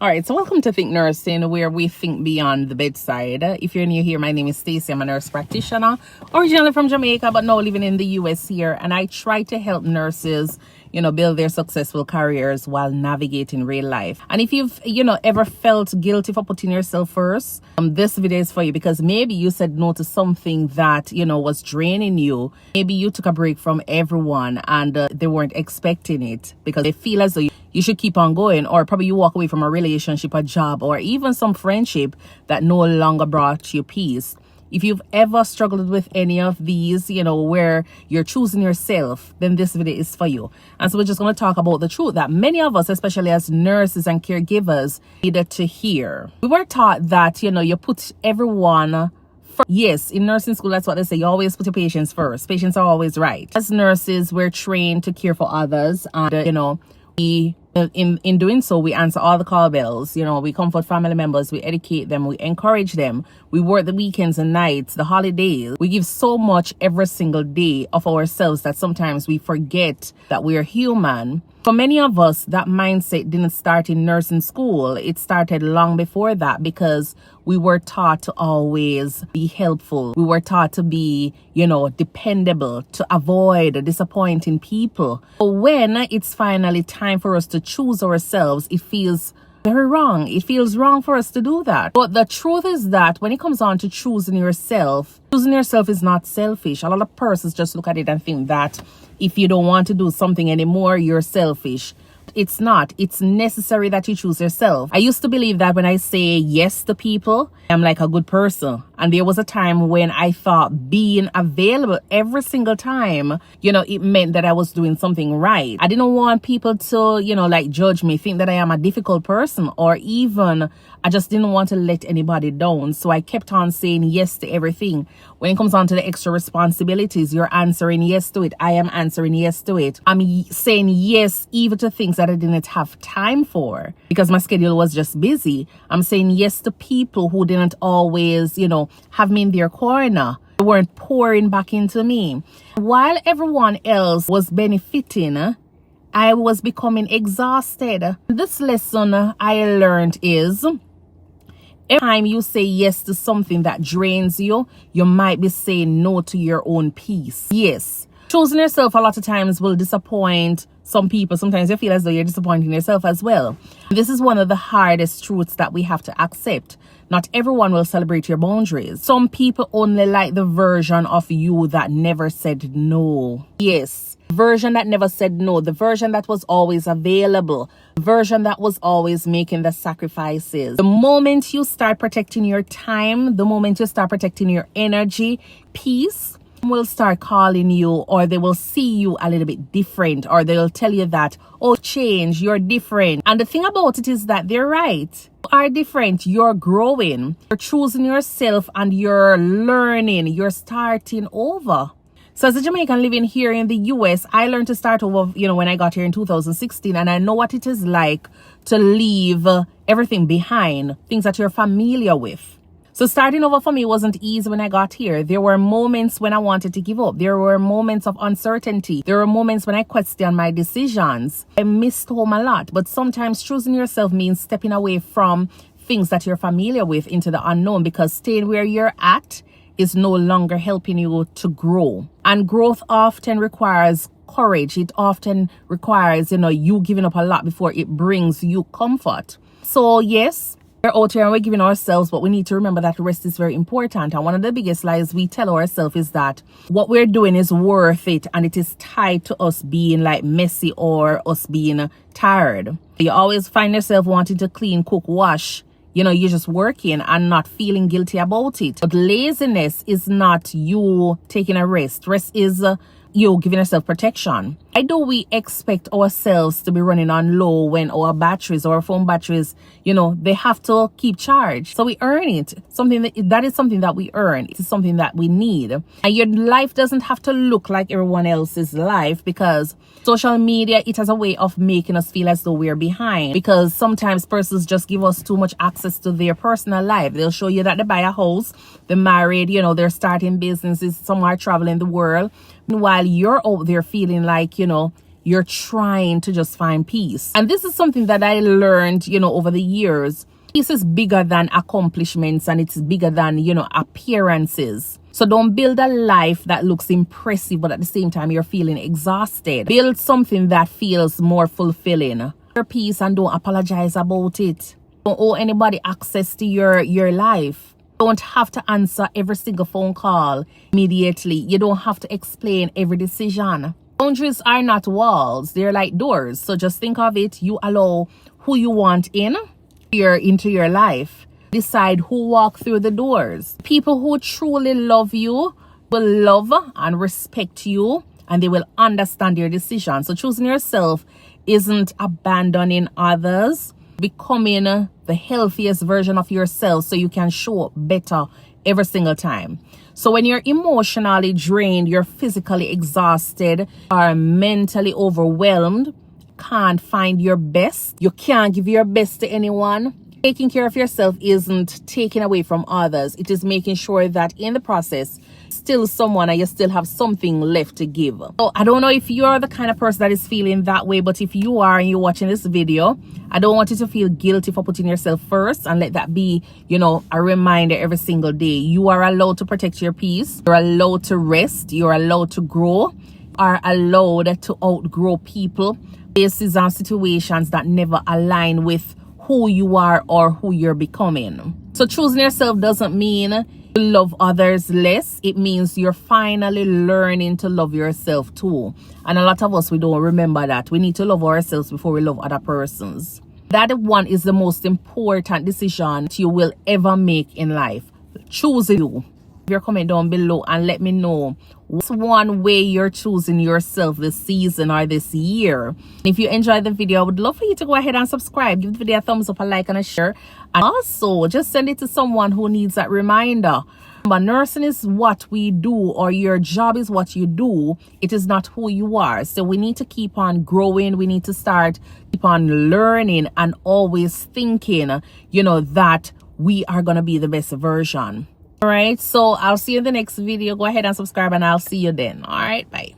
All right, so welcome to Think Nursing, where we think beyond the bedside. If you're new here, my name is Stacey. I'm a nurse practitioner, originally from Jamaica, but now living in the US here. And I try to help nurses, build their successful careers while navigating real life. And if you've, ever felt guilty for putting yourself first, this video is for you, because maybe you said no to something that, was draining you. Maybe you took a break from everyone and they weren't expecting it because they feel as though you should keep on going, or probably you walk away from a relationship, a job, or even some friendship that no longer brought you peace. If you've ever struggled with any of these, where you're choosing yourself, then this video is for you. And so we're just going to talk about the truth that many of us, especially as nurses and caregivers, needed to hear. We were taught that, you put everyone first. Yes, in nursing school, that's what they say. You always put your patients first. Patients are always right. As nurses, we're trained to care for others. And, in doing so, we answer all the call bells. We comfort family members, we educate them, we encourage them, we work the weekends and nights, the holidays. We give so much every single day of ourselves that sometimes we forget that we are human. For many of us, that mindset didn't start in nursing school. It started long before that, because we were taught to always be helpful. We were taught to be, dependable, to avoid disappointing people. But when it's finally time for us to choose ourselves, it feels very wrong. It feels wrong for us to do that. But the truth is that when it comes on to choosing yourself is not selfish. A lot of persons just look at it and think that if you don't want to do something anymore, you're selfish. It's not. It's necessary that you choose yourself. I used to believe that when I say yes to people, I'm like a good person. And there was a time when I thought being available every single time, it meant that I was doing something right. I didn't want people to, judge me, think that I am a difficult person, or even I just didn't want to let anybody down. So I kept on saying yes to everything. When it comes on to the extra responsibilities, you're answering yes to it. I am answering yes to it. I'm saying yes even to things that I didn't have time for because my schedule was just busy. I'm saying yes to people who didn't always, have me in their corner. They weren't pouring back into me. While everyone else was benefiting, I was becoming exhausted. This lesson I learned is, every time you say yes to something that drains you, you might be saying no to your own peace. Yes. Choosing yourself a lot of times will disappoint some people. Sometimes you feel as though you're disappointing yourself as well. This is one of the hardest truths that we have to accept. Not everyone will celebrate your boundaries. Some people only like the version of you that never said no. Yes. Version that never said no, the version that was always available, the version that was always making the sacrifices. The moment you start protecting your time, the moment you start protecting your energy, peace will start calling you, or they will see you a little bit different, or they'll tell you that, oh, change, you're different. And the thing about it is that they're right. You are different, you're growing, you're choosing yourself, and you're learning, you're starting over. So as a Jamaican living here in the US, I learned to start over, when I got here in 2016. And I know what it is like to leave everything behind, things that you're familiar with. So starting over for me wasn't easy when I got here. There were moments when I wanted to give up. There were moments of uncertainty. There were moments when I questioned my decisions. I missed home a lot. But sometimes choosing yourself means stepping away from things that you're familiar with into the unknown, because staying where you're at is no longer helping you to grow. And growth often requires courage. It often requires, you giving up a lot before it brings you comfort. So yes, we're out here and we're giving ourselves, but we need to remember that rest is very important. And one of the biggest lies we tell ourselves is that what we're doing is worth it, and it is tied to us being like messy or us being tired. You always find yourself wanting to clean, cook, wash. You're just working and not feeling guilty about it. But laziness is not you taking a rest. Rest is you giving yourself protection. Why do we expect ourselves to be running on low when our batteries, our phone batteries, they have to keep charged? So we earn it. That is something that we earn. It is something that we need. And your life doesn't have to look like everyone else's life, because social media, it has a way of making us feel as though we're behind, because sometimes persons just give us too much access to their personal life. They'll show you that they buy a house, they're married, they're starting businesses, some are traveling the world. While you're out there feeling like, you you're trying to just find peace. And this is something that I learned, over the years. Peace is bigger than accomplishments, and it's bigger than, appearances. So don't build a life that looks impressive, but at the same time, you're feeling exhausted. Build something that feels more fulfilling. Your peace, and don't apologize about it. Don't owe anybody access to your life. Don't have to answer every single phone call immediately. You don't have to explain every decision. Boundaries are not walls. They're like doors. So just think of it. You allow who you want into your life. Decide who walk through the doors. People who truly love you will love and respect you, and they will understand your decision. So choosing yourself isn't abandoning others. Becoming the healthiest version of yourself so you can show up better every single time. So when you're emotionally drained, you're physically exhausted, are mentally overwhelmed, can't find your best, you can't give your best to anyone. Taking care of yourself isn't taking away from others. It is making sure that in the process, still someone and you still have something left to give. So I don't know if you're the kind of person that is feeling that way, but if you are and you're watching this video, I don't want you to feel guilty for putting yourself first, and let that be, a reminder every single day. You are allowed to protect your peace. You're allowed to rest. You're allowed to grow. Are allowed to outgrow people, places and situations that never align with who you are or who you're becoming. So choosing yourself doesn't mean you love others less. It means you're finally learning to love yourself too. And a lot of us, we don't remember that. We need to love ourselves before we love other persons. That one is the most important decision you will ever make in life. Choose you. Your comment down below and let me know what's one way you're choosing yourself this season or this year. If you enjoyed the video, I would love for you to go ahead and subscribe. Give the video a thumbs up, a like, and a share. And also, just send it to someone who needs that reminder. But nursing is what we do, or your job is what you do. It is not who you are. So we need to keep on growing. We need to keep on learning and always thinking, that we are going to be the best version. All right, so I'll see you in the next video. Go ahead and subscribe, and I'll see you then. All right, bye.